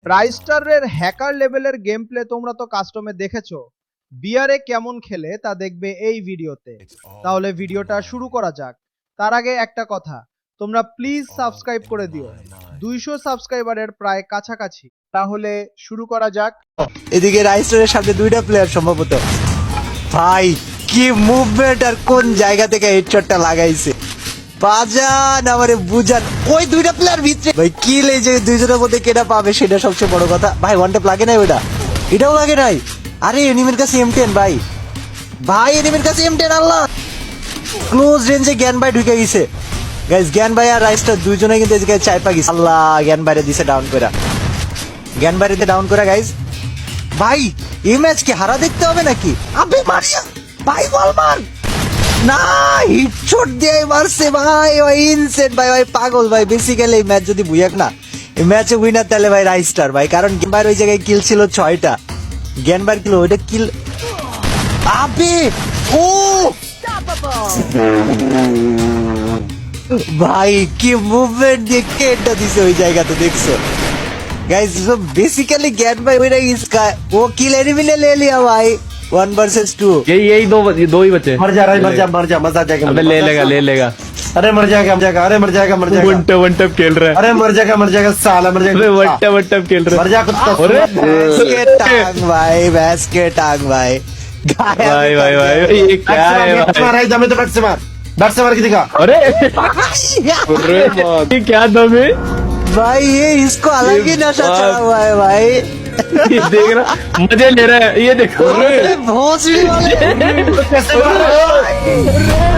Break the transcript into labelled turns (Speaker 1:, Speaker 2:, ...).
Speaker 1: রাইস্টারের hacker লেভেলের game play তোমরা তো কাস্টমে দেখেছো, বিয়ারে কেমন খেলে তা দেখবে এই ভিডিওতে। তাহলে ভিডিওটা শুরু করা যাক। তার আগে একটা কথা, তোমরা প্লিজ সাবস্ক্রাইব করে দিও, 200 সাবস্ক্রাইবারের প্রায় কাছাকাছি। তাহলে শুরু করা যাক।
Speaker 2: এদিকে রাইস্টারের সামনে দুইটা প্লেয়ার সম্ভবত। ভাই কি মুভমেন্ট আর কোন জায়গা থেকে হেডশটটা লাগাইছে, বাজান আমারে বুঝান। ওই দুইটা প্লেয়ার ভিতরে ভাই কিল, এই যে দুইজনের মধ্যে কেটা পাবে সেটা সবচেয়ে বড় কথা। ভাই ওয়ান ট্যাপ লাগে নাই, ওইটা এটাও লাগে নাই। আরে এনিমির কাছে M10 ভাই, ভাই এনিমির কাছে M10। আল্লাহ, ক্লোজ রেঞ্জে জ্ঞান ভাই ঢুকে গেছে গাইস। জ্ঞান ভাই আর রাইস্টার দুইজনে কিন্তু এদিকে চাইপা গেছে। আল্লাহ, জ্ঞান বাইরে দিছে ডাউন করে, জ্ঞান বাইরে ডাউন করে গাইস। ভাই এই ম্যাচ কি হারা দেখতে হবে নাকি? আবে মারিয়া ভাই, বল মার না, হিটশট দিয়ে মারছে ভাই। ওই ইনসেট ভাই, ওই পাগল ভাই। বেসিক্যালি এই ম্যাচ যদি বুঝাক না, এই ম্যাচে উইনার তাহলে ভাই রাইস্টার ভাই, কারণ গেমবার ওই জায়গায় কিল ছিল 6টা, গেমবার কিল ওইটা কিল। আবে ও ভাই কি মুভমেন্ট দিয়ে কেটটা দিছে ওই জায়গাতে, দেখছো guys. so basically get by with इसका वो किल एलिमिनेट ले लिया भाई, 1 versus 2।
Speaker 3: यही दो ही बचे।
Speaker 4: मर जा मजा आ जाएगा।
Speaker 3: अबे ले लेगा।
Speaker 4: अरे मर जाएगा, अरे मर जाएगा।
Speaker 3: वन टैप खेल रहा है।
Speaker 4: अरे मर जाएगा साला, मर
Speaker 3: अबे
Speaker 4: जाएगा।
Speaker 3: वन टैप खेल रहा है।
Speaker 4: मर जा कुत्ता।
Speaker 3: अरे
Speaker 2: के टांग भाई, भैंस के टांग भाई।
Speaker 3: भाई ये क्या है भाई?
Speaker 4: मार दमे तो बैट से मार के दिखा।
Speaker 3: अरे ये क्या दम है
Speaker 2: भाई, ये इसको अलग ही नशा चढ़ा हुआ है भाई।
Speaker 3: ये देख रहा, मजे ले रहा है, ये देखो।
Speaker 2: भोसड़ी वाले
Speaker 4: कैसे मार रहा है?